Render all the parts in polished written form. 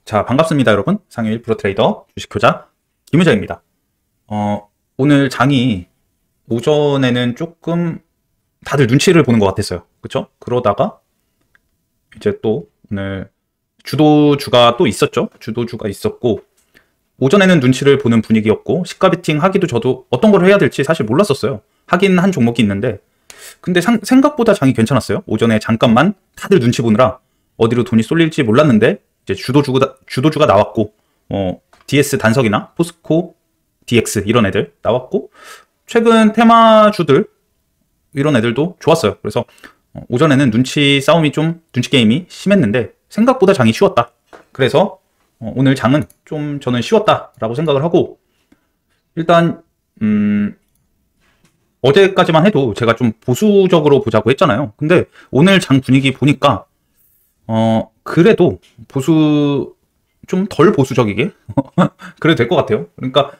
자, 반갑습니다, 여러분. 상위 1% 트레이더 주식효자 김유정입니다. 오늘 장이 오전에는 조금 다들 눈치를 보는 것 같았어요. 그쵸? 그러다가 이제 또 오늘 주도주가 또 있었죠. 주도주가 있었고 오전에는 눈치를 보는 분위기였고 시가 베팅 하기도 저도 어떤 걸 해야 될지 사실 몰랐었어요. 하긴 한 종목이 있는데 근데 생각보다 장이 괜찮았어요. 오전에 잠깐만 다들 눈치 보느라 어디로 돈이 쏠릴지 몰랐는데 이제 주도주가 나왔고 DS 단석이나 포스코 DX 이런 애들 나왔고 최근 테마주들 이런 애들도 좋았어요. 그래서 오전에는 눈치 게임이 심했는데 생각보다 장이 쉬웠다. 그래서 오늘 장은 좀 저는 쉬웠다라고 생각을 하고 일단 어제까지만 해도 제가 좀 보수적으로 보자고 했잖아요. 근데 오늘 장 분위기 보니까 그래도 좀 덜 보수적이게 그래도 될 것 같아요. 그러니까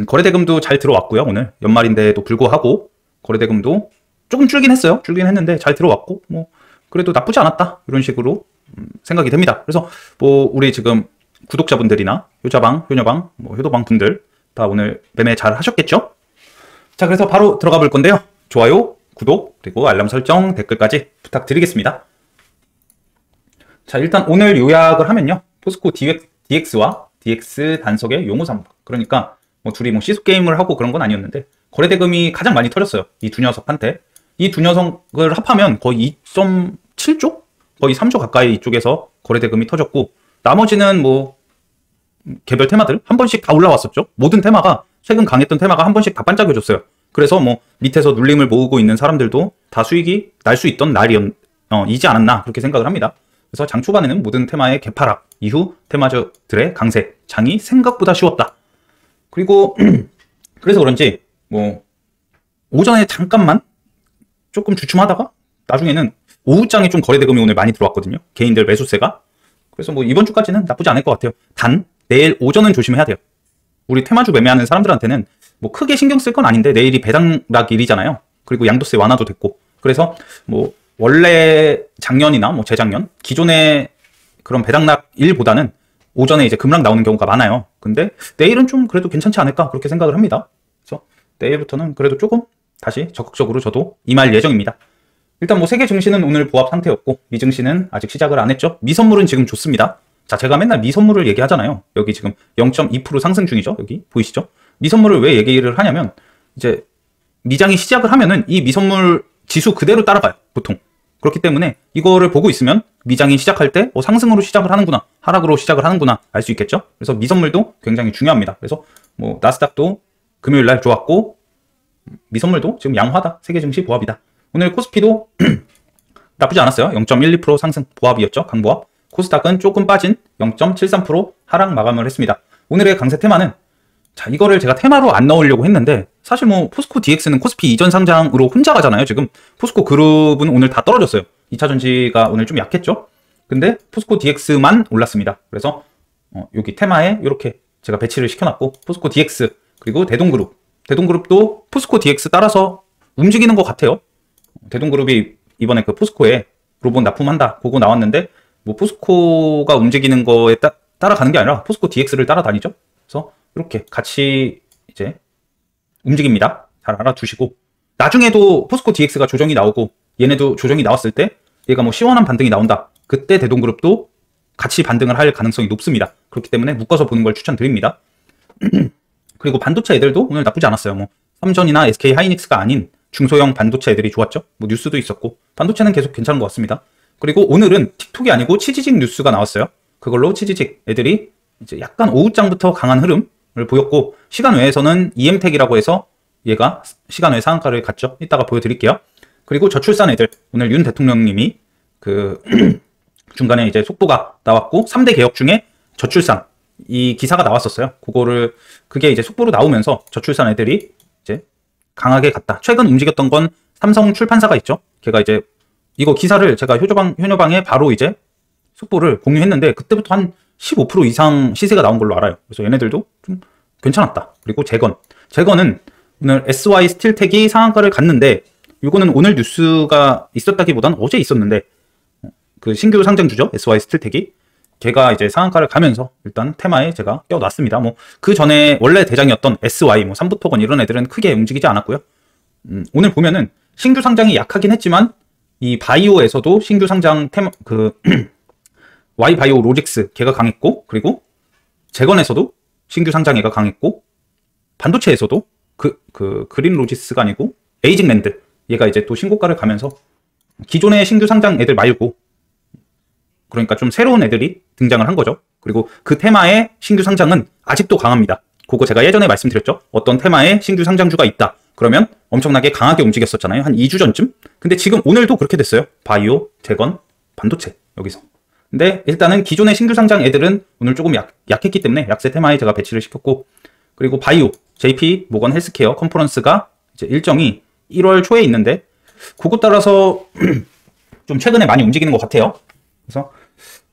거래대금도 잘 들어왔고요. 오늘 연말인데도 불구하고 거래대금도 조금 줄긴 했어요. 줄긴 했는데 잘 들어왔고 뭐 그래도 나쁘지 않았다 이런 식으로 생각이 됩니다. 그래서 뭐 우리 지금 구독자분들이나 효자방, 효녀방, 효도방 분들 다 오늘 매매 잘 하셨겠죠? 자, 그래서 바로 들어가 볼 건데요. 좋아요, 구독, 그리고 알람 설정, 댓글까지 부탁드리겠습니다. 자, 일단 오늘 요약을 하면요. 포스코 DX와 DX 단석의 용호삼각. 그러니까 둘이 시소 게임을 하고 그런 건 아니었는데 거래대금이 가장 많이 털렸어요. 이 두 녀석한테. 이 두 녀석을 합하면 거의 2.7조? 거의 3조 가까이 이쪽에서 거래대금이 터졌고 나머지는 개별 테마들 한 번씩 다 올라왔었죠. 모든 테마가 최근 강했던 테마가 한 번씩 다 반짝여줬어요. 그래서 밑에서 눌림을 모으고 있는 사람들도 다 수익이 날 수 있던 날이지 않았나 그렇게 생각을 합니다. 그래서 장 초반에는 모든 테마의 개파락 이후 테마주들의 강세 장이 생각보다 쉬웠다. 그리고 그래서 그런지 오전에 잠깐만 조금 주춤하다가 나중에는 오후장에 좀 거래대금이 오늘 많이 들어왔거든요. 개인들 매수세가. 그래서 이번 주까지는 나쁘지 않을 것 같아요. 단 내일 오전은 조심해야 돼요. 우리 테마주 매매하는 사람들한테는 크게 신경 쓸 건 아닌데 내일이 배당락 일이잖아요. 그리고 양도세 완화도 됐고 그래서 원래 작년이나 재작년 기존의 그런 배당락 일보다는 오전에 이제 급락 나오는 경우가 많아요. 근데 내일은 좀 그래도 괜찮지 않을까 그렇게 생각을 합니다. 그래서 내일부터는 그래도 조금 다시 적극적으로 저도 임할 예정입니다. 일단 세계 증시는 오늘 보합 상태였고 미증시는 아직 시작을 안 했죠. 미선물은 지금 좋습니다. 자, 제가 맨날 미선물을 얘기하잖아요. 여기 지금 0.2% 상승 중이죠. 여기 보이시죠? 미선물을 왜 얘기를 하냐면 이제 미장이 시작을 하면은 이 미선물 지수 그대로 따라가요. 보통. 그렇기 때문에 이거를 보고 있으면 미장이 시작할 때 상승으로 시작을 하는구나 하락으로 시작을 하는구나 알 수 있겠죠. 그래서 미선물도 굉장히 중요합니다. 그래서 나스닥도 금요일날 좋았고 미선물도 지금 양화다. 세계증시 보합이다. 오늘 코스피도 나쁘지 않았어요. 0.12% 상승 보합이었죠. 강보합. 코스닥은 조금 빠진 0.73% 하락 마감을 했습니다. 오늘의 강세 테마는 자, 이거를 제가 테마로 안 넣으려고 했는데 사실 포스코 DX는 코스피 이전 상장으로 혼자 가잖아요. 지금 포스코 그룹은 오늘 다 떨어졌어요. 2차전지가 오늘 좀 약했죠. 근데 포스코 DX만 올랐습니다. 그래서 여기 테마에 이렇게 제가 배치를 시켜놨고 포스코 DX 그리고 대동그룹도 포스코 DX 따라서 움직이는 것 같아요. 대동그룹이 이번에 그 포스코에 로봇 납품한다 그거 나왔는데 포스코가 움직이는 거에 따라가는 게 아니라 포스코 DX를 따라다니죠. 그래서 이렇게 같이 이제 움직입니다. 잘 알아두시고 나중에도 포스코 DX가 조정이 나오고 얘네도 조정이 나왔을 때 얘가 시원한 반등이 나온다. 그때 대동그룹도 같이 반등을 할 가능성이 높습니다. 그렇기 때문에 묶어서 보는 걸 추천드립니다. 그리고 반도체 애들도 오늘 나쁘지 않았어요. 삼전이나 SK 하이닉스가 아닌 중소형 반도체 애들이 좋았죠. 뉴스도 있었고 반도체는 계속 괜찮은 것 같습니다. 그리고 오늘은 틱톡이 아니고 치지직 뉴스가 나왔어요. 그걸로 치지직 애들이 이제 약간 오후장부터 강한 흐름을 보였고 시간 외에서는 EM텍이라고 해서 얘가 시간 외 상한가를 갔죠. 이따가 보여드릴게요. 그리고 저출산 애들 오늘 윤 대통령님이 그 중간에 이제 속보가 나왔고 3대 개혁 중에 저출산 이 기사가 나왔었어요. 그게 이제 속보로 나오면서 저출산 애들이 이제 강하게 갔다. 최근 움직였던 건 삼성 출판사가 있죠. 걔가 이제 이거 기사를 제가 효녀방에 바로 이제 속보를 공유했는데 그때부터 한 15% 이상 시세가 나온 걸로 알아요. 그래서 얘네들도 좀 괜찮았다. 그리고 재건은 오늘 SY 스틸텍이 상한가를 갔는데 이거는 오늘 뉴스가 있었다기보단 어제 있었는데 그 신규 상장주죠. SY 스틸텍이 걔가 이제 상한가를 가면서 일단 테마에 제가 껴놨습니다. 뭐 그 전에 원래 대장이었던 SY, 뭐 삼부토건 이런 애들은 크게 움직이지 않았고요. 오늘 보면은 신규 상장이 약하긴 했지만 이 바이오에서도 신규 상장 테마 Y 바이오 로직스 걔가 강했고, 그리고 재건에서도 신규 상장 얘가 강했고, 반도체에서도 그린 로지스가 아니고 에이징랜드 얘가 이제 또 신고가를 가면서 기존의 신규 상장 애들 말고, 그러니까 좀 새로운 애들이 등장을 한 거죠. 그리고 그 테마의 신규 상장은 아직도 강합니다. 그거 제가 예전에 말씀드렸죠. 어떤 테마에 신규 상장주가 있다 그러면 엄청나게 강하게 움직였었잖아요. 한 2주 전쯤. 근데 지금 오늘도 그렇게 됐어요. 바이오, 재건, 반도체 여기서. 근데 일단은 기존의 신규 상장 애들은 오늘 조금 약했기 때문에 약세 테마에 제가 배치를 시켰고, 그리고 바이오, JP 모건 헬스케어 컨퍼런스가 이제 일정이 1월 초에 있는데 그것 따라서 좀 최근에 많이 움직이는 것 같아요. 그래서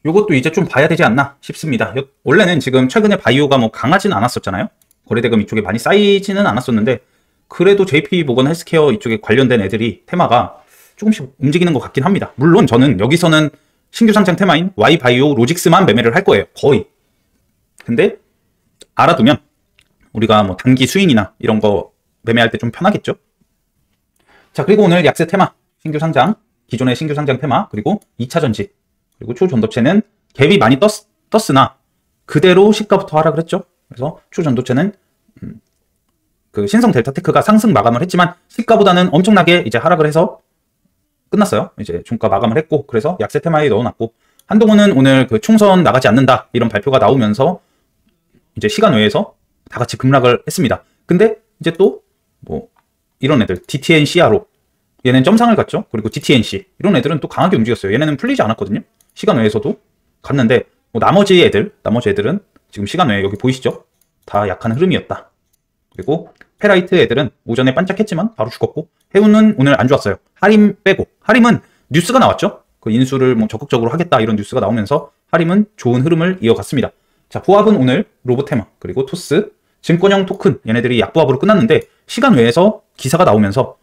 요것도 이제 좀 봐야 되지 않나 싶습니다. 원래는 지금 최근에 바이오가 뭐 강하지는 않았었잖아요. 거래대금 이쪽에 많이 쌓이지는 않았었는데 그래도 JP 모건 헬스케어 이쪽에 관련된 애들이 테마가 조금씩 움직이는 것 같긴 합니다. 물론 저는 여기서는 신규 상장 테마인 Y 바이오 로직스만 매매를 할 거예요. 거의. 근데 알아두면 우리가 뭐 단기 스윙이나 이런 거 매매할 때 좀 편하겠죠. 자, 그리고 오늘 약세 테마, 신규 상장, 기존의 신규 상장 테마, 그리고 2차 전지, 그리고 초전도체는 갭이 많이 떴으나 그대로 시가부터 하락을 했죠. 그래서 초전도체는 그 신성 델타테크가 상승 마감을 했지만 시가보다는 엄청나게 이제 하락을 해서 끝났어요. 이제 종가 마감을 했고, 그래서 약세 테마에 넣어놨고, 한동훈은 오늘 그 총선 나가지 않는다 이런 발표가 나오면서 이제 시간 외에서 다 같이 급락을 했습니다. 근데 이제 또 뭐 이런 애들 DTN CRO 얘는 점상을 갔죠. 그리고 DTNC 이런 애들은 또 강하게 움직였어요. 얘네는 풀리지 않았거든요. 시간 외에서도 갔는데 뭐 나머지 애들은 지금 시간 외에 여기 보이시죠? 다 약한 흐름이었다. 그리고 페라이트 애들은 오전에 반짝했지만 바로 죽었고, 해운은 오늘 안 좋았어요. 하림 빼고. 하림은 뉴스가 나왔죠. 그 인수를 뭐 적극적으로 하겠다 이런 뉴스가 나오면서 하림은 좋은 흐름을 이어갔습니다. 자, 보합은 오늘 로보테마 그리고 토스, 증권형 토큰 얘네들이 약보합으로 끝났는데 시간 외에서 기사가 나오면서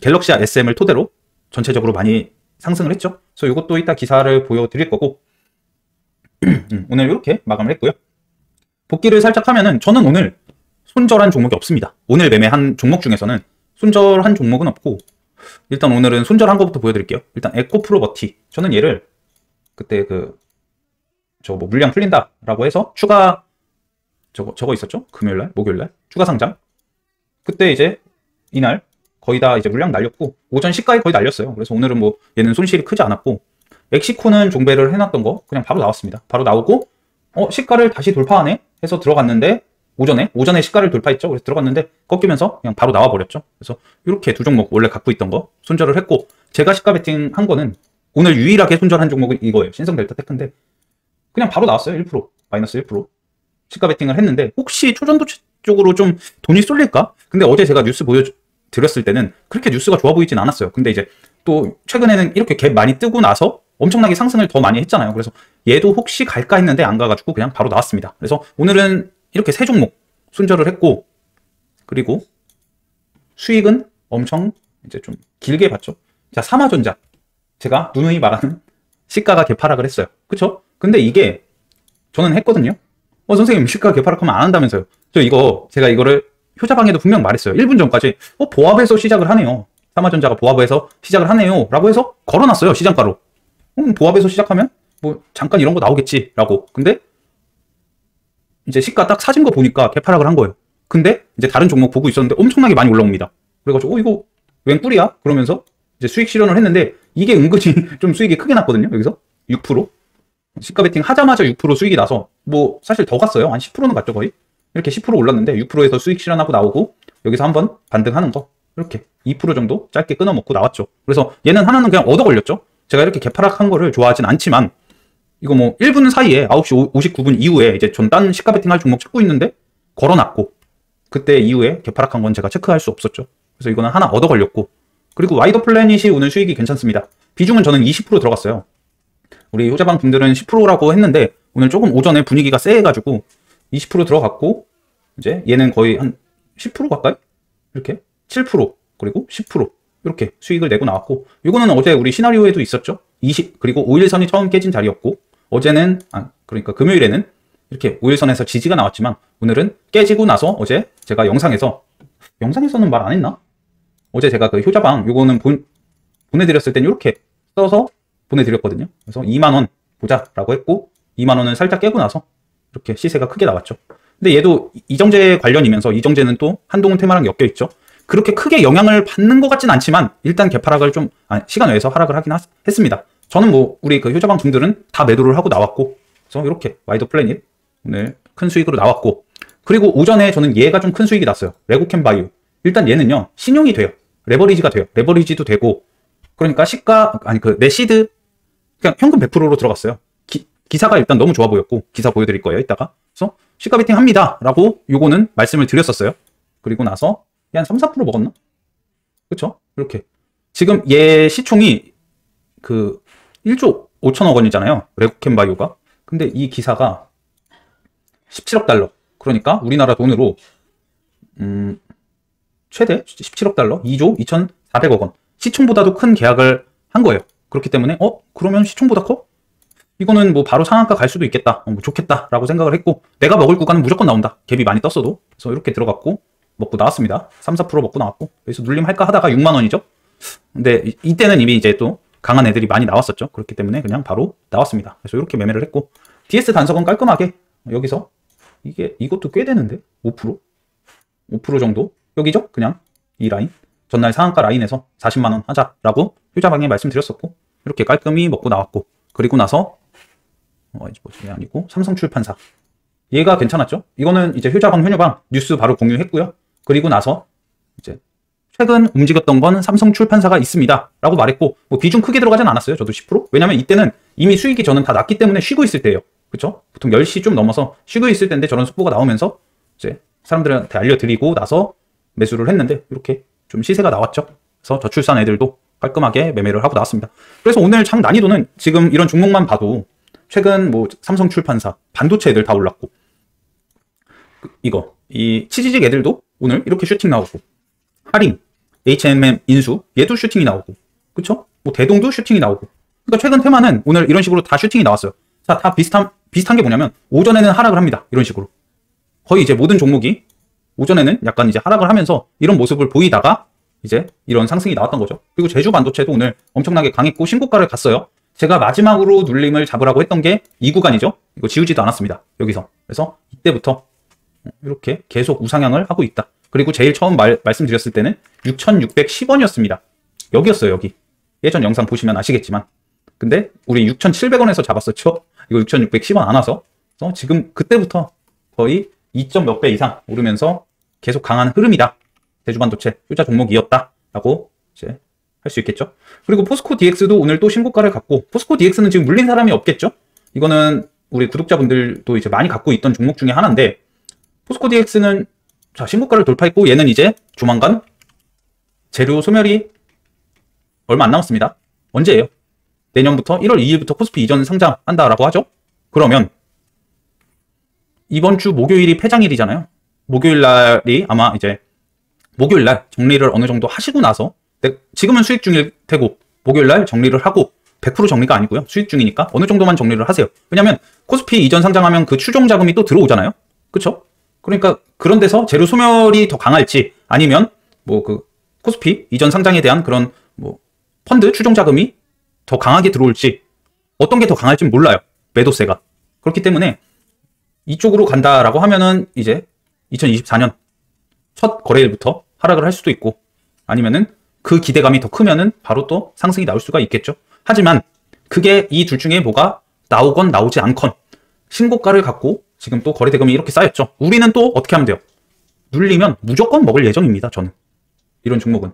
갤럭시아 SM을 토대로 전체적으로 많이 상승을 했죠. 그래서 이것도 이따 기사를 보여드릴 거고 오늘 이렇게 마감을 했고요. 복귀를 살짝 하면은 저는 오늘 손절한 종목이 없습니다. 오늘 매매한 종목 중에서는 손절한 종목은 없고, 일단 오늘은 손절한 것부터 보여드릴게요. 일단 에코프로버티, 저는 얘를 그때 뭐 물량 풀린다라고 해서 추가 저거 있었죠? 금요일날, 목요일날 추가 상장. 그때 이제 이날 거의 다 이제 물량 날렸고 오전 시가에 거의 날렸어요. 그래서 오늘은 뭐 얘는 손실이 크지 않았고, 엑시코는 종배를 해놨던 거 그냥 바로 나왔습니다. 바로 나오고 시가를 다시 돌파하네 해서 들어갔는데 오전에 시가를 돌파했죠. 그래서 들어갔는데 꺾이면서 그냥 바로 나와버렸죠. 그래서 이렇게 두 종목 원래 갖고 있던 거 손절을 했고, 제가 시가 베팅 한 거는 오늘 유일하게 손절한 종목은 이거예요. 신성 델타테크인데 그냥 바로 나왔어요. 1% 마이너스 1% 시가 베팅을 했는데 혹시 초전도체 쪽으로 좀 돈이 쏠릴까? 근데 어제 제가 뉴스 보여드렸을 때는 그렇게 뉴스가 좋아 보이진 않았어요. 근데 이제 또 최근에는 이렇게 갭 많이 뜨고 나서 엄청나게 상승을 더 많이 했잖아요. 그래서 얘도 혹시 갈까 했는데 안 가가지고 그냥 바로 나왔습니다. 그래서 오늘은 이렇게 세 종목 손절을 했고, 그리고 수익은 엄청 이제 좀 길게 봤죠. 자, 삼화전자, 제가 누누이 말하는 시가가 개파락을 했어요. 그쵸? 근데 이게 저는 했거든요. 선생님 시가가 개파락하면 안 한다면서요. 제가 이거를 효자방에도 분명 말했어요. 1분 전까지 보합에서 시작을 하네요. 삼화전자가 보합에서 시작을 하네요 라고 해서 걸어놨어요. 시장가로. 보합에서 시작하면 뭐 잠깐 이런 거 나오겠지 라고. 근데 이제 시가 딱 사진 거 보니까 개파락을 한 거예요. 근데 이제 다른 종목 보고 있었는데 엄청나게 많이 올라옵니다. 그래가지고 이거 웬 꿀이야? 그러면서 이제 수익 실현을 했는데 이게 은근히 좀 수익이 크게 났거든요. 여기서 6%. 시가 베팅 하자마자 6% 수익이 나서 뭐 사실 더 갔어요. 한 10%는 갔죠 거의. 이렇게 10% 올랐는데 6%에서 수익 실현하고 나오고 여기서 한번 반등하는 거 이렇게 2% 정도 짧게 끊어먹고 나왔죠. 그래서 얘는 하나는 그냥 얻어 걸렸죠. 제가 이렇게 개파락한 거를 좋아하진 않지만 이거 뭐 1분 사이에 9시 59분 이후에 이제 전 딴 시가 베팅 할 종목 찾고 있는데 걸어놨고, 그때 이후에 개파락한 건 제가 체크할 수 없었죠. 그래서 이거는 하나 얻어 걸렸고, 그리고 와이더 플래닛이 오늘 수익이 괜찮습니다. 비중은 저는 20% 들어갔어요. 우리 효자방 분들은 10%라고 했는데 오늘 조금 오전에 분위기가 쎄해가지고 20% 들어갔고, 이제 얘는 거의 한 10% 가까이? 이렇게 7% 그리고 10% 이렇게 수익을 내고 나왔고, 이거는 어제 우리 시나리오에도 있었죠. 그리고 5일선이 처음 깨진 자리였고, 어제는 그러니까 금요일에는 이렇게 5일선에서 지지가 나왔지만 오늘은 깨지고 나서 어제 제가 영상에서는 말 안 했나? 어제 제가 그 효자방 요거는 보내드렸을 땐 이렇게 써서 보내드렸거든요. 그래서 2만원 보자라고 했고 2만원을 살짝 깨고 나서 이렇게 시세가 크게 나왔죠. 근데 얘도 이정재 관련이면서 이정재는 또 한동훈 테마랑 엮여 있죠. 그렇게 크게 영향을 받는 것 같진 않지만 일단 개파락을 좀 시간 외에서 하락을 하긴 했습니다. 저는 뭐 우리 그 효자방 분들은 다 매도를 하고 나왔고, 그래서 이렇게 와이드 플래닛 오늘 큰 수익으로 나왔고, 그리고 오전에 저는 얘가 좀 큰 수익이 났어요. 레고캠 바이오. 일단 얘는요 신용이 돼요. 레버리지가 돼요. 레버리지도 되고, 그러니까 내 시드 그냥 현금 100%로 들어갔어요. 기사가 일단 너무 좋아 보였고, 기사 보여드릴 거예요 이따가. 그래서 시가 베팅 합니다 라고 요거는 말씀을 드렸었어요. 그리고 나서 한 3, 4% 먹었나? 그쵸? 이렇게 지금 얘 시총이 그 1조 5천억 원이잖아요. 레고캠 바이오가. 근데 이 기사가 17억 달러. 그러니까 우리나라 돈으로 최대 17억 달러, 2조 2,400억 원. 시총보다도 큰 계약을 한 거예요. 그렇기 때문에 그러면 시총보다 커? 이거는 뭐 바로 상한가 갈 수도 있겠다. 뭐 좋겠다라고 생각을 했고, 내가 먹을 구간은 무조건 나온다. 갭이 많이 떴어도. 그래서 이렇게 들어갔고 먹고 나왔습니다. 3, 4% 먹고 나왔고, 여기서 눌림 할까 하다가 6만 원이죠. 근데 이때는 이미 이제 또 강한 애들이 많이 나왔었죠. 그렇기 때문에 그냥 바로 나왔습니다. 그래서 이렇게 매매를 했고, DS 단석은 깔끔하게 여기서 이것도 꽤 되는데 5%? 5% 정도? 여기죠? 그냥 이 라인. 전날 상한가 라인에서 40만 원 하자라고 효자방에 말씀드렸었고, 이렇게 깔끔히 먹고 나왔고, 그리고 나서 아니고 삼성출판사. 얘가 괜찮았죠? 이거는 이제 효자방, 효녀방 뉴스 바로 공유했고요. 그리고 나서 이제 최근 움직였던 건 삼성출판사가 있습니다 라고 말했고, 뭐 비중 크게 들어가진 않았어요. 저도 10%? 왜냐면 이때는 이미 수익이 저는 다 났기 때문에 쉬고 있을 때예요. 그쵸? 보통 10시 좀 넘어서 쉬고 있을 때인데 저런 속보가 나오면서 이제 사람들한테 알려드리고 나서 매수를 했는데 이렇게 좀 시세가 나왔죠. 그래서 저출산 애들도 깔끔하게 매매를 하고 나왔습니다. 그래서 오늘 장 난이도는 지금 이런 종목만 봐도 최근 뭐 삼성출판사, 반도체 애들 다 올랐고, 이 치지직 애들도 오늘 이렇게 슈팅 나오고, 하링, H&M 인수 얘도 슈팅이 나오고, 그쵸? 뭐 대동도 슈팅이 나오고. 그러니까 최근 테마는 오늘 이런 식으로 다 슈팅이 나왔어요. 자, 다 비슷한 게 뭐냐면 오전에는 하락을 합니다. 이런 식으로. 거의 이제 모든 종목이 오전에는 약간 이제 하락을 하면서 이런 모습을 보이다가 이제 이런 상승이 나왔던 거죠. 그리고 제주 반도체도 오늘 엄청나게 강했고 신고가를 갔어요. 제가 마지막으로 눌림을 잡으라고 했던 게 이 구간이죠. 이거 지우지도 않았습니다. 여기서. 그래서 이때부터 이렇게 계속 우상향을 하고 있다. 그리고 제일 처음 말씀드렸을 때는 6,610원이었습니다. 여기였어요, 여기. 예전 영상 보시면 아시겠지만. 근데 우리 6,700원에서 잡았었죠. 이거 6,610원 안 와서. 그래서 지금 그때부터 거의 2점 몇 배 이상 오르면서 계속 강한 흐름이다. 제주반도체 효자 종목이었다라고 이제 할 수 있겠죠. 그리고 포스코 DX도 오늘 또 신고가를 갖고, 포스코 DX는 지금 물린 사람이 없겠죠. 이거는 우리 구독자분들도 이제 많이 갖고 있던 종목 중에 하나인데, 포스코 DX는 자 신고가를 돌파했고, 얘는 이제 조만간 재료 소멸이 얼마 안 남았습니다. 언제예요? 내년부터 1월 2일부터 코스피 이전 상장한다라고 하죠. 그러면 이번 주 목요일이 폐장일이잖아요. 목요일 날이 아마 이제 목요일 날 정리를 어느 정도 하시고 나서, 지금은 수익 중일 테고 목요일 날 정리를 하고, 100% 정리가 아니고요. 수익 중이니까 어느 정도만 정리를 하세요. 왜냐면 코스피 이전 상장하면 그 추종 자금이 또 들어오잖아요. 그쵸? 그러니까 그런 데서 재료 소멸이 더 강할지, 아니면 뭐 그 코스피 이전 상장에 대한 그런 뭐 펀드 추종 자금이 더 강하게 들어올지, 어떤 게 더 강할지는 몰라요. 매도세가. 그렇기 때문에 이쪽으로 간다라고 하면은 이제 2024년 첫 거래일부터 하락을 할 수도 있고, 아니면은 그 기대감이 더 크면은 바로 또 상승이 나올 수가 있겠죠. 하지만 그게 이 둘 중에 뭐가 나오건 나오지 않건 신고가를 갖고 지금 또 거래 대금이 이렇게 쌓였죠. 우리는 또 어떻게 하면 돼요? 눌리면 무조건 먹을 예정입니다. 저는 이런 종목은.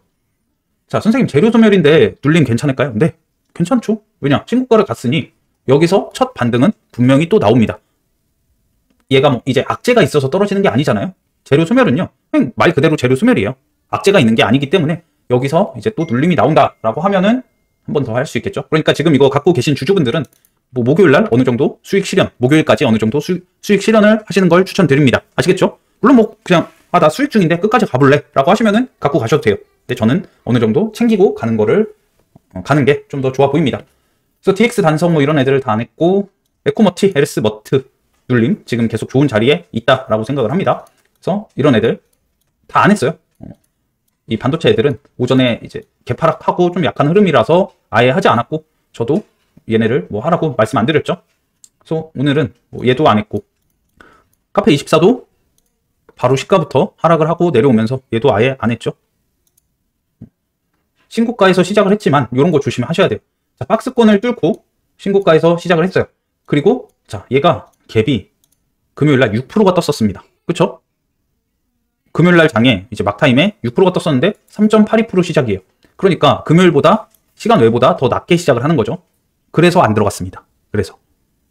자, 선생님 재료 소멸인데 눌림 괜찮을까요? 네, 괜찮죠. 왜냐? 신고가를 갔으니 여기서 첫 반등은 분명히 또 나옵니다. 얘가 뭐 이제 악재가 있어서 떨어지는 게 아니잖아요. 재료 소멸은요, 그냥 말 그대로 재료 소멸이에요. 악재가 있는 게 아니기 때문에 여기서 이제 또 눌림이 나온다라고 하면은 한 번 더 할 수 있겠죠. 그러니까 지금 이거 갖고 계신 주주분들은 뭐 목요일 날 어느 정도 수익 실현, 목요일까지 어느 정도 수익 실현을 하시는 걸 추천드립니다. 아시겠죠? 물론 뭐 그냥 나 수익 중인데 끝까지 가볼래 라고 하시면은 갖고 가셔도 돼요. 근데 저는 어느 정도 챙기고 가는 거를 가는 게 좀 더 좋아 보입니다. 그래서 DX 단성 뭐 이런 애들을 다 안 했고, 에코머티, 에르스머트 눌림 지금 계속 좋은 자리에 있다라고 생각을 합니다. 그래서 이런 애들 다 안 했어요. 이 반도체 애들은 오전에 이제 개파락하고 좀 약한 흐름이라서 아예 하지 않았고, 저도 얘네를 뭐 하라고 말씀 안 드렸죠. 그래서 오늘은 뭐 얘도 안 했고, 카페24도 바로 시가부터 하락을 하고 내려오면서 얘도 아예 안 했죠. 신고가에서 시작을 했지만 이런 거 조심하셔야 돼요. 자, 박스권을 뚫고 신고가에서 시작을 했어요. 그리고 자, 얘가 갭이 금요일날 6%가 떴었습니다. 그쵸? 금요일날 장에 이제 막타임에 6%가 떴었는데 3.82% 시작이에요. 그러니까 금요일보다 시간 외보다 더 낮게 시작을 하는 거죠. 그래서 안 들어갔습니다. 그래서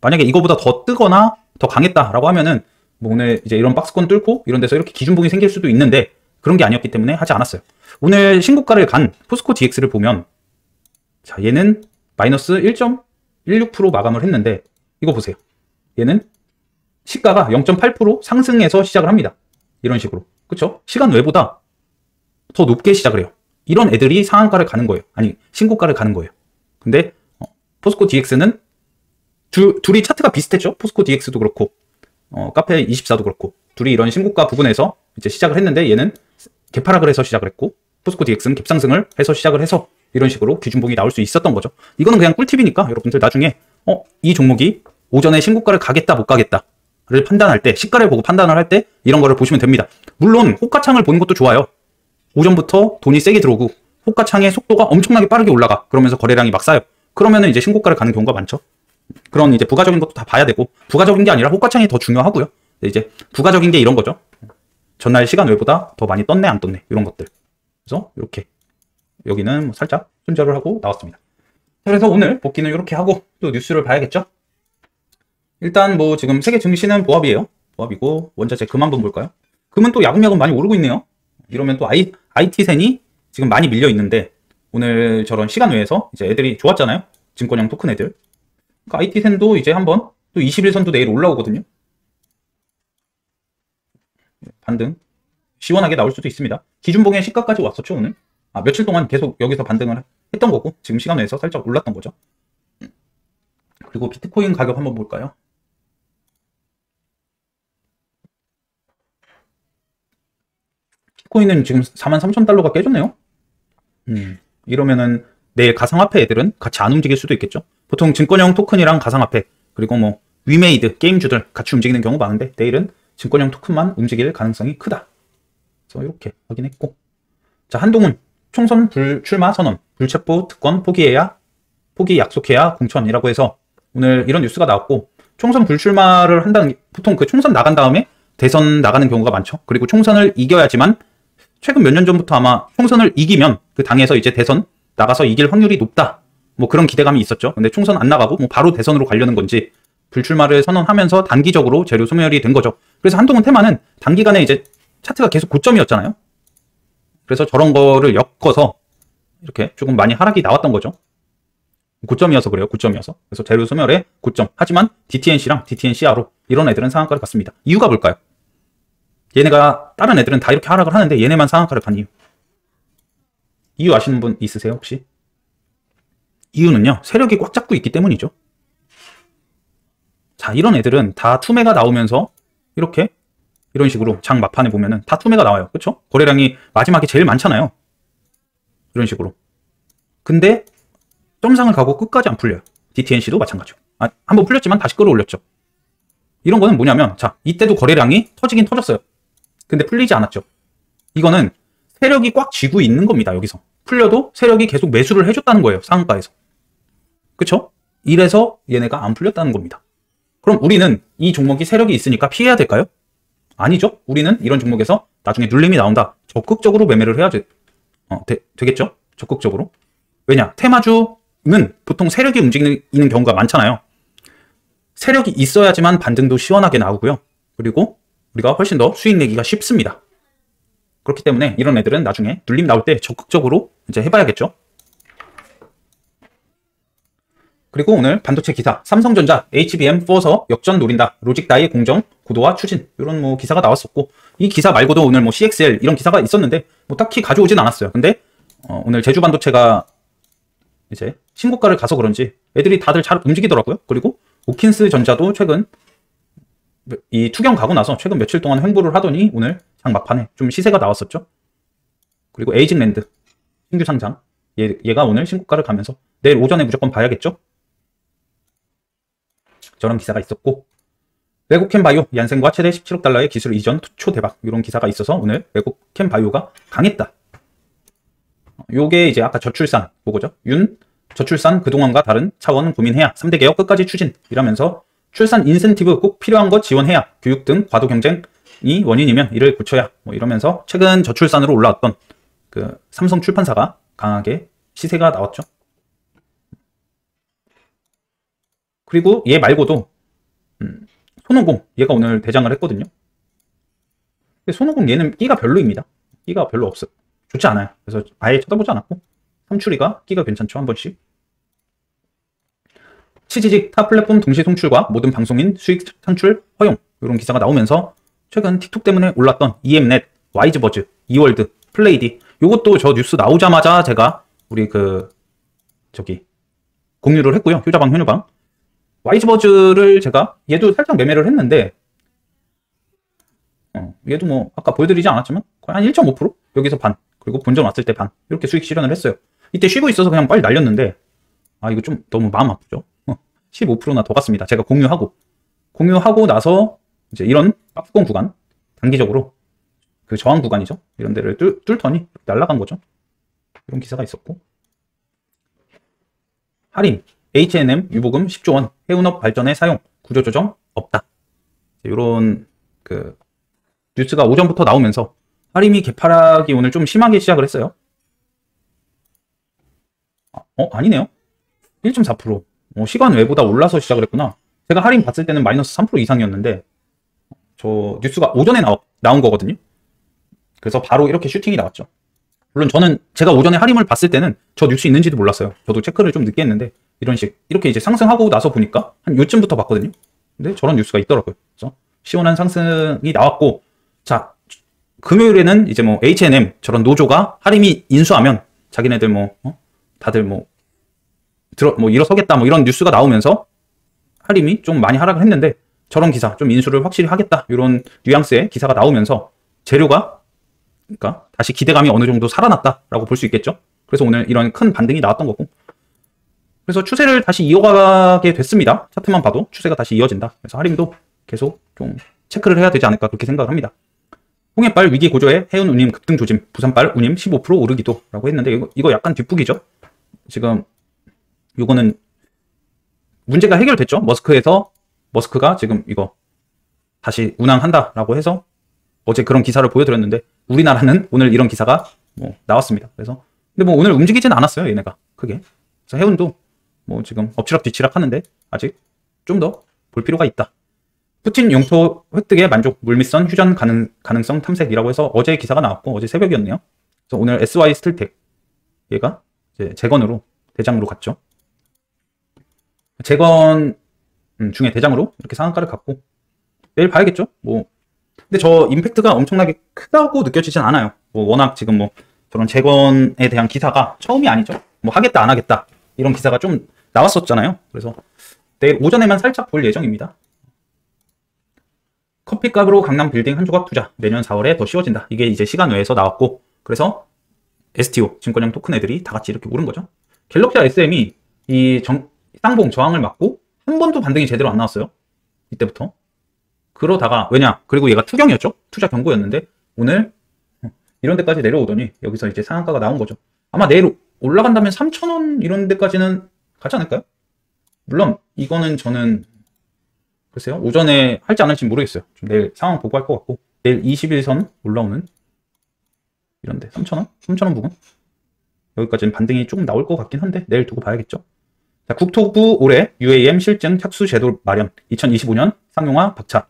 만약에 이거보다 더 뜨거나 더 강했다라고 하면은 뭐 오늘 이제 이런 박스권 뚫고 이런 데서 이렇게 기준봉이 생길 수도 있는데 그런 게 아니었기 때문에 하지 않았어요. 오늘 신고가를 간 포스코 DX를 보면 자, 얘는 마이너스 1.16% 마감을 했는데 이거 보세요. 얘는 시가가 0.8% 상승해서 시작을 합니다. 이런 식으로. 그쵸? 시간 외보다 더 높게 시작을 해요. 이런 애들이 상한가를 가는 거예요. 아니, 신고가를 가는 거예요. 근데 포스코 DX는 둘이 차트가 비슷했죠? 포스코 DX도 그렇고 카페24도 그렇고 둘이 이런 신고가 부분에서 이제 시작을 했는데 얘는 개파락을 해서 시작을 했고 포스코 DX는 갭상승을 해서 시작을 해서 이런 식으로 기준봉이 나올 수 있었던 거죠. 이거는 그냥 꿀팁이니까 여러분들 나중에 이 종목이 오전에 신고가를 가겠다 못 가겠다를 판단할 때, 시가를 보고 판단을 할 때 이런 거를 보시면 됩니다. 물론 호가창을 보는 것도 좋아요. 오전부터 돈이 세게 들어오고 호가창의 속도가 엄청나게 빠르게 올라가. 그러면서 거래량이 막 쌓여. 그러면은 이제 신고가를 가는 경우가 많죠. 그런 이제 부가적인 것도 다 봐야 되고, 부가적인 게 아니라 호가창이 더 중요하고요. 이제 부가적인 게 이런 거죠. 전날 시간 외보다 더 많이 떴네 안 떴네 이런 것들. 그래서 이렇게 여기는 뭐 살짝 손절을 하고 나왔습니다. 그래서 오늘 복귀는 이렇게 하고 또 뉴스를 봐야겠죠. 일단 뭐 지금 세계 증시는 보합이에요. 보합이고 원자재 금 한번 볼까요? 금은 또 야금야금 많이 오르고 있네요. 이러면 또 IT센이 지금 많이 밀려 있는데 오늘 저런 시간 외에서 이제 애들이 좋았잖아요. 증권형 토큰 애들. 그러니까 IT센도 이제 한번 또 21선도 내일 올라오거든요. 반등 시원하게 나올 수도 있습니다. 기준봉의 시가까지 왔었죠 오늘. 며칠 동안 계속 여기서 반등을 했던 거고 지금 시간 내에서 살짝 올랐던 거죠. 그리고 비트코인 가격 한번 볼까요? 비트코인은 지금 43,000달러가 깨졌네요. 이러면은 내일 가상화폐 애들은 같이 안 움직일 수도 있겠죠. 보통 증권형 토큰이랑 가상화폐 그리고 뭐 위메이드 게임주들 같이 움직이는 경우 많은데 내일은 증권형 토큰만 움직일 가능성이 크다. 그래서 이렇게 확인했고, 자, 한동훈 총선 불출마 선언, 불체포 특권 포기 약속해야 공천이라고 해서 오늘 이런 뉴스가 나왔고, 총선 불출마를 한다는 게 보통 그 총선 나간 다음에 대선 나가는 경우가 많죠. 그리고 총선을 이겨야지만 최근 몇 년 전부터 아마 총선을 이기면 그 당에서 이제 대선 나가서 이길 확률이 높다. 뭐 그런 기대감이 있었죠. 근데 총선 안 나가고 뭐 바로 대선으로 가려는 건지 불출마를 선언하면서 단기적으로 재료 소멸이 된 거죠. 그래서 한동훈 테마는 단기간에 이제 차트가 계속 고점이었잖아요. 그래서 저런 거를 엮어서 이렇게 조금 많이 하락이 나왔던 거죠. 고점이어서 그래요. 고점이어서. 그래서 재료 소멸의 고점. 하지만 DTNC랑 DTNCR로 이런 애들은 상한가를 갔습니다. 이유가 뭘까요? 얘네가 다른 애들은 다 이렇게 하락을 하는데 얘네만 상한가를 간 이유. 이유 아시는 분 있으세요 혹시? 이유는요. 세력이 꽉 잡고 있기 때문이죠. 자, 이런 애들은 다 투매가 나오면서 이렇게 이런 식으로 장 막판에 보면은 다 투매가 나와요. 그렇죠? 거래량이 마지막에 제일 많잖아요. 이런 식으로. 근데 점상을 가고 끝까지 안 풀려요. DTNC도 마찬가지고. 한번 풀렸지만 다시 끌어올렸죠. 이런 거는 뭐냐면, 자, 이때도 거래량이 터지긴 터졌어요. 근데 풀리지 않았죠. 이거는 세력이 꽉 쥐고 있는 겁니다. 여기서. 풀려도 세력이 계속 매수를 해줬다는 거예요. 상한가에서. 그쵸? 이래서 얘네가 안 풀렸다는 겁니다. 그럼 우리는 이 종목이 세력이 있으니까 피해야 될까요? 아니죠. 우리는 이런 종목에서 나중에 눌림이 나온다. 적극적으로 매매를 해야지. 되겠죠? 적극적으로. 왜냐? 테마주는 보통 세력이 움직이는 경우가 많잖아요. 세력이 있어야지만 반등도 시원하게 나오고요. 그리고 우리가 훨씬 더 수익 내기가 쉽습니다. 그렇기 때문에 이런 애들은 나중에 눌림 나올 때 적극적으로 이제 해봐야겠죠. 그리고 오늘 반도체 기사, 삼성전자 HBM4서 역전 노린다. 로직다이 공정, 고도화 추진. 이런 뭐 기사가 나왔었고, 이 기사 말고도 오늘 뭐 CXL 이런 기사가 있었는데 뭐 딱히 가져오진 않았어요. 근데 오늘 제주반도체가 이제 신고가를 가서 그런지 애들이 다들 잘 움직이더라고요. 그리고 오킨스 전자도 최근 이 투경 가고 나서 최근 며칠 동안 횡보를 하더니 오늘 장 막판에 좀 시세가 나왔었죠. 그리고 에이징랜드 신규 상장 얘가 오늘 신고가를 가면서 내일 오전에 무조건 봐야겠죠. 저런 기사가 있었고, 외국캠 바이오 얀센과 최대 17억 달러의 기술 이전 투초 대박 이런 기사가 있어서 오늘 외국캠 바이오가 강했다. 요게 이제 아까 저출산 그거죠. 저출산 그동안과 다른 차원 고민해야 3대 개혁 끝까지 추진 이라면서 출산 인센티브 꼭 필요한 거 지원해야 교육 등 과도 경쟁이 원인이면 이를 고쳐야 뭐 이러면서 최근 저출산으로 올라왔던 그 삼성 출판사가 강하게 시세가 나왔죠. 그리고 얘 말고도 손오공 얘가 오늘 대장을 했거든요. 근데 손오공 얘는 끼가 별로입니다. 끼가 별로 없어. 좋지 않아요. 그래서 아예 쳐다보지 않았고 삼추리가 끼가 괜찮죠. 한 번씩. 치지직 타 플랫폼 동시 송출과 모든 방송인 수익 창출 허용 이런 기사가 나오면서 최근 틱톡 때문에 올랐던 EM넷, 와이즈버즈, 이월드, 플레이디 요것도 저 뉴스 나오자마자 제가 우리 공유를 했고요. 효자방 효녀방 와이즈버즈를 제가 얘도 살짝 매매를 했는데 얘도 뭐 아까 보여드리지 않았지만 거의 한 1.5% 여기서 반 그리고 본전 왔을 때 반 이렇게 수익 실현을 했어요. 이때 쉬고 있어서 그냥 빨리 날렸는데 이거 좀 너무 마음 아프죠. 15%나 더 갔습니다. 제가 공유하고 나서 이제 이런 박스권 구간 단기적으로 그 저항 구간이죠. 이런 데를 뚫더니 날아간 거죠. 이런 기사가 있었고 할인 H&M 유보금 10조 원 해운업 발전에 사용 구조조정 없다. 이런 그 뉴스가 오전부터 나오면서 할인이 개파락이 오늘 좀 심하게 시작을 했어요. 아니네요. 1.4%. 시간 외보다 올라서 시작을 했구나. 제가 할인 봤을 때는 마이너스 3% 이상이었는데 저 뉴스가 오전에 나온 거거든요. 그래서 바로 이렇게 슈팅이 나왔죠. 물론 제가 오전에 할인을 봤을 때는 저 뉴스 있는지도 몰랐어요. 저도 체크를 좀 늦게 했는데 이렇게 이제 상승하고 나서 보니까 한 요쯤부터 봤거든요. 근데 저런 뉴스가 있더라고요. 그래서 시원한 상승이 나왔고, 자 금요일에는 이제 뭐 H&M 저런 노조가 할인이 인수하면 자기네들 다들 일어서겠다 이런 뉴스가 나오면서 할인이 좀 많이 하락을 했는데 저런 기사 좀 인수를 확실히 하겠다 이런 뉘앙스의 기사가 나오면서 재료가 그러니까 다시 기대감이 어느 정도 살아났다라고 볼 수 있겠죠. 그래서 오늘 이런 큰 반등이 나왔던 거고, 그래서 추세를 다시 이어가게 됐습니다. 차트만 봐도 추세가 다시 이어진다. 그래서 할인도 계속 좀 체크를 해야 되지 않을까 그렇게 생각을 합니다. 홍해발 위기 고조에 해운 운임 급등 조짐, 부산발 운임 15% 오르기도 라고 했는데 이거 약간 뒷북이죠. 지금 요거는 문제가 해결됐죠. 머스크가 지금 이거 다시 운항한다라고 해서 어제 그런 기사를 보여드렸는데 우리나라는 오늘 이런 기사가 나왔습니다. 그래서 근데 오늘 움직이진 않았어요. 얘네가 크게. 그래서 해운도 지금 엎치락 뒤치락 하는데 아직 좀 더 볼 필요가 있다. 푸틴 영토 획득에 만족, 물밑선 휴전 가능성 탐색이라고 해서 어제 기사가 나왔고 어제 새벽이었네요. 그래서 오늘 SY 스틸텍 얘가 이제 재건으로 대장으로 갔죠. 재건 중에 대장으로 이렇게 상한가를 갔고 내일 봐야겠죠. 근데 저 임팩트가 엄청나게 크다고 느껴지진 않아요. 워낙 지금 저런 재건에 대한 기사가 처음이 아니죠. 하겠다 안 하겠다 이런 기사가 좀 나왔었잖아요. 그래서 내일 오전에만 살짝 볼 예정입니다. 커피값으로 강남 빌딩 한 조각 투자 내년 4월에 더 쉬워진다. 이게 이제 시간 외에서 나왔고 그래서 STO 증권형 토큰 애들이 다 같이 이렇게 오른 거죠. 갤럭시와 SM이 이 쌍봉 저항을 맞고 한 번도 반등이 제대로 안 나왔어요. 이때부터. 그러다가 그리고 얘가 투경이었죠. 투자 경고였는데 오늘 이런 데까지 내려오더니 여기서 이제 상한가가 나온 거죠. 아마 내일 올라간다면 3,000원 이런 데까지는 가지 않을까요? 물론 이거는 저는 글쎄요. 오전에 할지 안 할지 모르겠어요. 좀 내일 상황 보고 할 것 같고 내일 21선 올라오는 이런데 3,000원? 3,000원 부분? 여기까지는 반등이 조금 나올 것 같긴 한데 내일 두고 봐야겠죠. 자, 국토부 올해 UAM 실증 착수 제도 마련 2025년 상용화 박차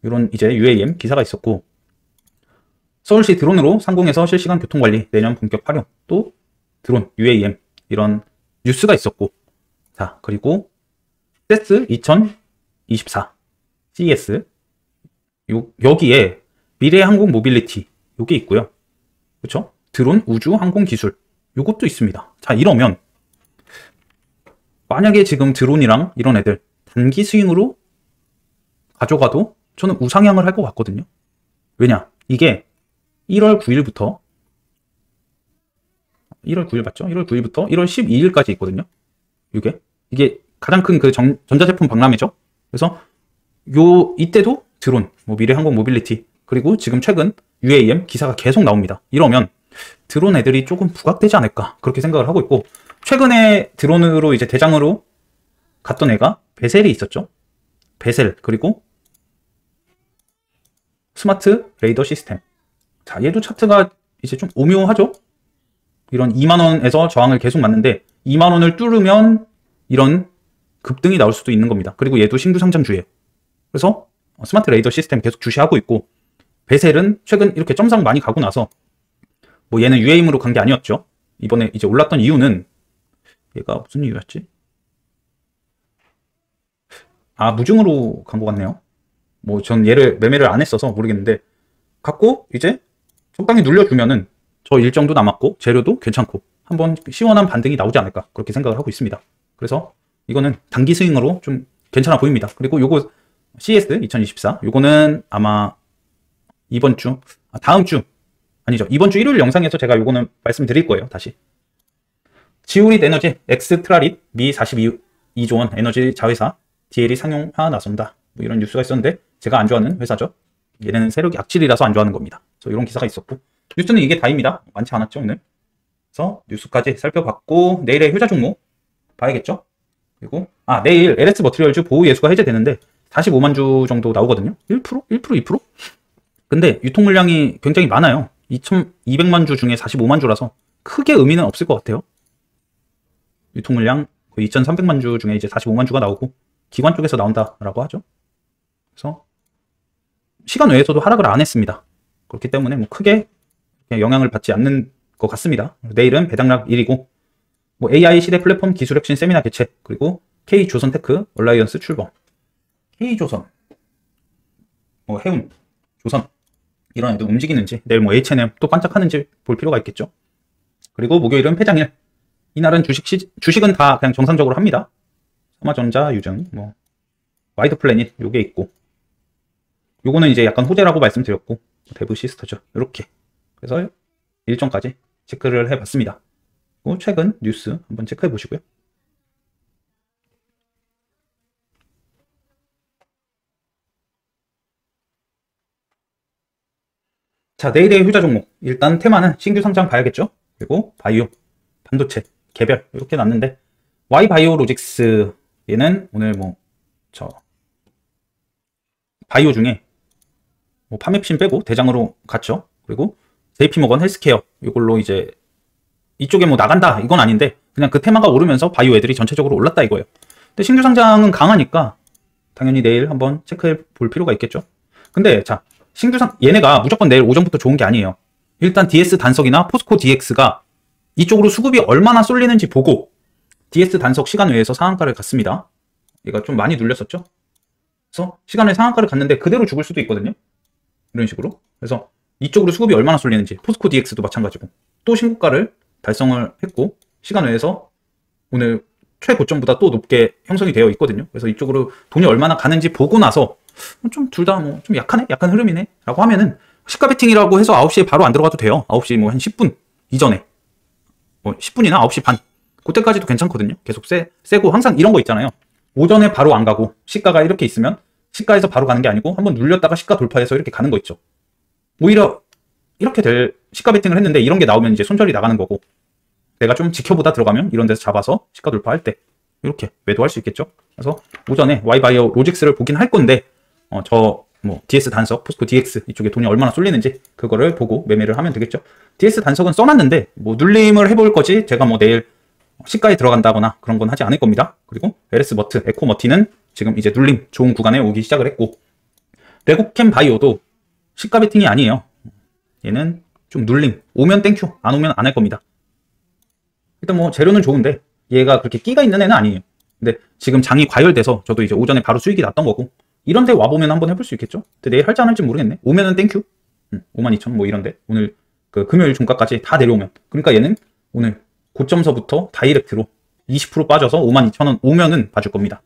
이런 이제 UAM 기사가 있었고 서울시 드론으로 상공에서 실시간 교통관리 내년 본격 활용 또 드론 UAM 이런 뉴스가 있었고 자 그리고 CES 2024 CES 여기에 미래 항공 모빌리티 요게 있고요. 그렇죠? 드론 우주 항공 기술 요것도 있습니다. 자 이러면 만약에 지금 드론이랑 이런 애들 단기 스윙으로 가져가도 저는 우상향을 할 것 같거든요. 왜냐? 이게 1월 9일부터 1월 9일 맞죠? 1월 9일부터 1월 12일까지 있거든요. 이게 가장 큰 그 전자제품 박람회죠. 그래서 이때도 드론, 뭐 미래항공 모빌리티, 그리고 지금 최근 UAM 기사가 계속 나옵니다. 이러면 드론 애들이 조금 부각되지 않을까 그렇게 생각을 하고 있고, 최근에 드론으로 이제 대장으로 갔던 애가 베셀이 있었죠. 베셀, 그리고 스마트 레이더 시스템. 자, 얘도 차트가 이제 좀 오묘하죠. 이런 2만원에서 저항을 계속 맞는데 2만원을 뚫으면 이런 급등이 나올 수도 있는 겁니다. 그리고 얘도 신규 상장주예요. 그래서 스마트 레이더 시스템 계속 주시하고 있고, 베셀은 최근 이렇게 점상 많이 가고 나서 뭐 얘는 UAM으로 간 게 아니었죠. 이번에 이제 올랐던 이유는 얘가 무슨 이유였지? 아, 무중으로 간 것 같네요. 뭐 전 얘를 매매를 안 했어서 모르겠는데, 갖고 이제 적당히 눌려주면은 저 일정도 남았고 재료도 괜찮고 한번 시원한 반등이 나오지 않을까 그렇게 생각을 하고 있습니다. 그래서 이거는 단기 스윙으로 좀 괜찮아 보입니다. 그리고 요거 CS 2024 요거는 아마 이번 주, 다음 주 아니죠, 이번 주 일요일 영상에서 제가 요거는 말씀드릴 거예요. 다시 지우릿 에너지 엑스트라릿 미 42조원 에너지 자회사 DL이 상용화 나선다, 뭐 이런 뉴스가 있었는데 제가 안 좋아하는 회사죠. 얘네는 세력이 악질이라서 안 좋아하는 겁니다. 그래서 이런 기사가 있었고, 뉴스는 이게 다입니다. 많지 않았죠 오늘. 그래서 뉴스까지 살펴봤고, 내일의 효자 종목 봐야겠죠. 그리고 내일 LS 머티리얼즈 보호 예수가 해제되는데 45만 주 정도 나오거든요. 1%? 1%? 2%? 근데 유통 물량이 굉장히 많아요. 2,200만 주 중에 45만 주라서 크게 의미는 없을 것 같아요. 유통 물량 거의 2,300만 주 중에 이제 45만 주가 나오고 기관 쪽에서 나온다라고 하죠. 그래서 시간 외에서도 하락을 안 했습니다. 그렇기 때문에 뭐 크게 영향을 받지 않는 것 같습니다. 내일은 배당락 1이고, 뭐 AI 시대 플랫폼 기술 혁신 세미나 개최, 그리고 K조선테크 얼라이언스 출범. K조선, 뭐 해운, 조선 이런 애들 움직이는지, 내일 뭐 H&M 또 반짝하는지 볼 필요가 있겠죠. 그리고 목요일은 폐장일. 이날은 주식은 다 그냥 정상적으로 합니다. 삼화전자, 유증, 뭐 와이드 플래닛 요게 있고, 요거는 이제 약간 호재라고 말씀드렸고, 대부 시스터죠. 이렇게. 그래서 일정까지 체크를 해봤습니다. 그리고 최근 뉴스 한번 체크해 보시고요. 자, 내일의 효자 종목. 일단 테마는 신규 상장 봐야겠죠. 그리고 바이오, 반도체, 개별 이렇게 났는데, Y바이오로직스 얘는 오늘 바이오 중에 뭐 파맵신 빼고 대장으로 갔죠. 그리고 JP모건 헬스케어 이걸로 이제 이쪽에 뭐 나간다 이건 아닌데, 그냥 그 테마가 오르면서 바이오 애들이 전체적으로 올랐다 이거예요. 근데 신규 상장은 강하니까 당연히 내일 한번 체크해 볼 필요가 있겠죠. 근데 자, 얘네가 무조건 내일 오전부터 좋은 게 아니에요. 일단 DS 단석이나 포스코 DX가 이쪽으로 수급이 얼마나 쏠리는지 보고, DS 단석 시간 외에서 상한가를 갔습니다. 얘가 좀 많이 눌렸었죠. 그래서 시간 외에 상한가를 갔는데 그대로 죽을 수도 있거든요. 이런 식으로. 그래서 이쪽으로 수급이 얼마나 쏠리는지, 포스코 DX도 마찬가지고 또 신고가를 달성을 했고, 시간 외에서 오늘 최고점보다 또 높게 형성이 되어 있거든요. 그래서 이쪽으로 돈이 얼마나 가는지 보고 나서 좀 둘 다 뭐 좀 약하네? 약한 흐름이네? 라고 하면은 시가 베팅이라고 해서 9시에 바로 안 들어가도 돼요. 9시 뭐 한 10분 이전에, 뭐 10분이나 9시 반 그때까지도 괜찮거든요. 계속 세고, 항상 이런 거 있잖아요. 오전에 바로 안 가고 시가가 이렇게 있으면 시가에서 바로 가는 게 아니고 한번 눌렸다가 시가 돌파해서 이렇게 가는 거 있죠. 오히려 이렇게 될 시가 베팅을 했는데 이런 게 나오면 이제 손절이 나가는 거고, 내가 좀 지켜보다 들어가면 이런 데서 잡아서 시가 돌파할 때 이렇게 매도할 수 있겠죠. 그래서 오전에 Y바이오 로직스를 보긴 할 건데, 뭐 DS 단석, 포스코 DX 이쪽에 돈이 얼마나 쏠리는지 그거를 보고 매매를 하면 되겠죠. DS 단석은 써놨는데 뭐 눌림을 해볼 거지 제가 뭐 내일 시가에 들어간다거나 그런 건 하지 않을 겁니다. 그리고 LS 머트, 에코 머티는 지금 이제 눌림 좋은 구간에 오기 시작을 했고, 레고캠 바이오도 시가 베팅이 아니에요. 얘는 좀 눌림, 오면 땡큐, 안 오면 안 할 겁니다. 일단 뭐 재료는 좋은데 얘가 그렇게 끼가 있는 애는 아니에요. 근데 지금 장이 과열돼서 저도 이제 오전에 바로 수익이 났던 거고, 이런데 와보면 한번 해볼 수 있겠죠. 근데 내일 할지 안 할지 모르겠네. 오면은 땡큐. 52,000 뭐 이런데 오늘 그 금요일 종가까지 다 내려오면, 그러니까 얘는 오늘 고점서부터 다이렉트로 20% 빠져서 52,000원 오면은 봐줄 겁니다.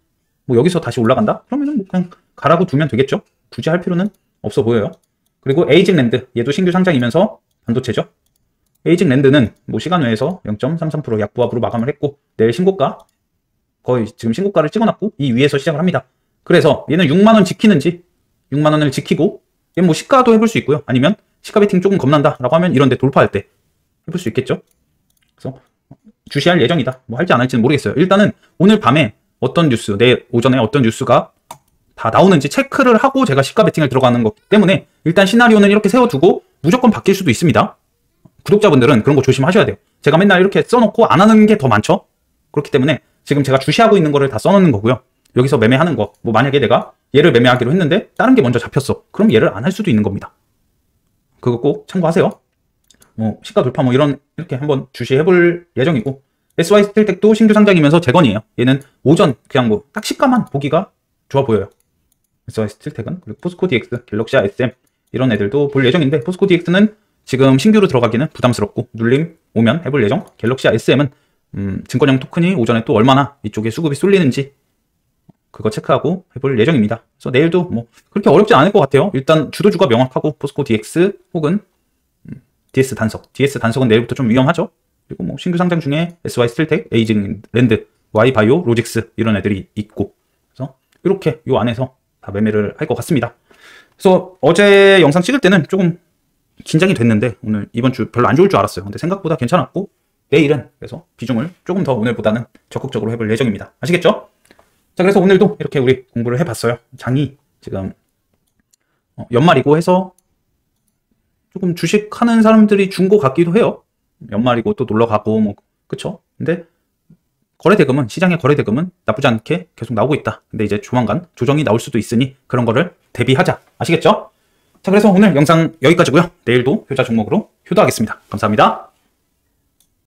뭐 여기서 다시 올라간다? 그러면은 뭐 그냥 가라고 두면 되겠죠. 굳이 할 필요는 없어 보여요. 그리고 에이징랜드, 얘도 신규 상장이면서 반도체죠. 에이징랜드는 뭐 시간 외에서 0.33% 약부합으로 마감을 했고, 내일 신고가, 거의 지금 신고가를 찍어놨고 이 위에서 시작을 합니다. 그래서 얘는 6만원 지키는지 6만원을 지키고, 얘는 뭐 시가도 해볼 수 있고요. 아니면 시가 베팅 조금 겁난다 라고 하면 이런데 돌파할 때 해볼 수 있겠죠. 그래서 주시할 예정이다. 뭐 할지 안 할지는 모르겠어요. 일단은 오늘 밤에 어떤 뉴스, 내일 오전에 어떤 뉴스가 다 나오는지 체크를 하고 제가 시가 베팅을 들어가는 거기 때문에 일단 시나리오는 이렇게 세워두고 무조건 바뀔 수도 있습니다. 구독자분들은 그런 거 조심하셔야 돼요. 제가 맨날 이렇게 써놓고 안 하는 게 더 많죠. 그렇기 때문에 지금 제가 주시하고 있는 거를 다 써놓는 거고요. 여기서 매매하는 거, 뭐 만약에 내가 얘를 매매하기로 했는데 다른 게 먼저 잡혔어. 그럼 얘를 안 할 수도 있는 겁니다. 그거 꼭 참고하세요. 뭐 시가 돌파 뭐 이렇게 한번 주시해볼 예정이고, SY 스틸텍도 신규 상장이면서 재건이에요. 얘는 오전 그냥 뭐 딱 시가만 보기가 좋아 보여요. SY 스틸텍은. 그리고 포스코 DX, 갤럭시아 SM 이런 애들도 볼 예정인데, 포스코 DX는 지금 신규로 들어가기는 부담스럽고 눌림 오면 해볼 예정. 갤럭시아 SM은 증권형 토큰이 오전에 또 얼마나 이쪽에 수급이 쏠리는지 그거 체크하고 해볼 예정입니다. 그래서 내일도 뭐 그렇게 어렵지 않을 것 같아요. 일단 주도주가 명확하고 포스코 DX 혹은 DS 단석. DS 단석은 내일부터 좀 위험하죠. 그리고 뭐 신규 상장 중에 SY 스틸텍, 에이징랜드, Y바이오, 로직스 이런 애들이 있고, 그래서 이렇게 요 안에서 다 매매를 할 것 같습니다. 그래서 어제 영상 찍을 때는 조금 긴장이 됐는데 오늘 이번 주 별로 안 좋을 줄 알았어요. 근데 생각보다 괜찮았고, 내일은 그래서 비중을 조금 더 오늘보다는 적극적으로 해볼 예정입니다. 아시겠죠? 자, 그래서 오늘도 이렇게 우리 공부를 해봤어요. 장이 지금 연말이고 해서 조금 주식하는 사람들이 준 것 같기도 해요. 연말이고 또 놀러 가고 뭐 그쵸? 근데 거래대금은, 시장의 거래대금은 나쁘지 않게 계속 나오고 있다. 근데 이제 조만간 조정이 나올 수도 있으니 그런 거를 대비하자. 아시겠죠? 자, 그래서 오늘 영상 여기까지고요. 내일도 효자 종목으로 효도하겠습니다. 감사합니다.